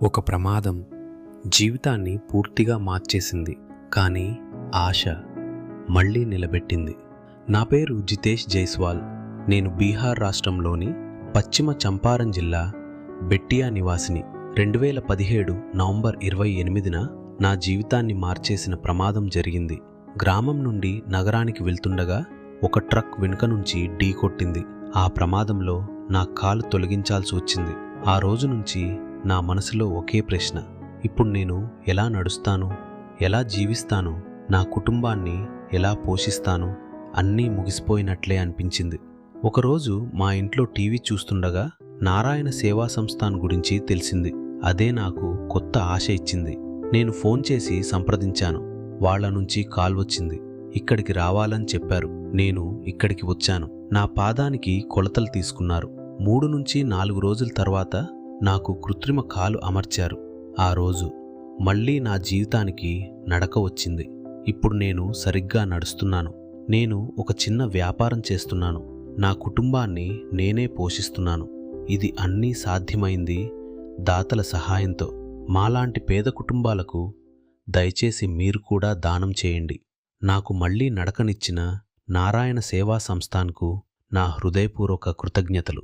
ఒక ప్రమాదం జీవితాన్ని పూర్తిగా మార్చేసింది, కానీ ఆశ మళ్ళీ నిలబెట్టింది. నా పేరు జితేష్ జైస్వాల్. నేను బీహార్ రాష్ట్రంలోని పశ్చిమ చంపారణ్ జిల్లా బెట్టియా నివాసిని. 2017 నవంబర్ 28న నా జీవితాన్ని మార్చేసిన ప్రమాదం జరిగింది. గ్రామం నుండి నగరానికి వెళ్తుండగా ఒక ట్రక్ వెనుక నుంచి ఢీకొట్టింది. ఆ ప్రమాదంలో నా కాలు తొలగించాల్సి వచ్చింది. ఆ రోజు నుంచి నా మనసులో ఒకే ప్రశ్న: ఇప్పుడు నేను ఎలా నడుస్తాను, ఎలా జీవిస్తాను, నా కుటుంబాన్ని ఎలా పోషిస్తాను? అన్నీ ముగిసిపోయినట్లే అనిపించింది. ఒకరోజు మా ఇంట్లో టీవీ చూస్తుండగా నారాయణ సేవా సంస్థాన్ గురించి తెలిసింది. అదే నాకు కొత్త ఆశ ఇచ్చింది. నేను ఫోన్ చేసి సంప్రదించాను. వాళ్ల నుంచి కాల్ వచ్చింది. ఇక్కడికి రావాలని చెప్పారు. నేను ఇక్కడికి వచ్చాను. నా పాదానికి కొలతలు తీసుకున్నారు. 3 నుంచి 4 రోజుల తర్వాత నాకు కృత్రిమ కాలు అమర్చారు. ఆ రోజు మళ్ళీ నా జీవితానికి నడక వచ్చింది. ఇప్పుడు నేను సరిగ్గా నడుస్తున్నాను. నేను ఒక చిన్న వ్యాపారం చేస్తున్నాను. నా కుటుంబాన్ని నేనే పోషిస్తున్నాను. ఇది అన్నీ సాధ్యమైంది దాతల సహాయంతో. మాలాంటి పేద కుటుంబాలకు దయచేసి మీరు కూడా దానం చేయండి. నాకు మళ్ళీ నడకనిచ్చిన నారాయణ సేవా సంస్థాన్కు నా హృదయపూర్వక కృతజ్ఞతలు.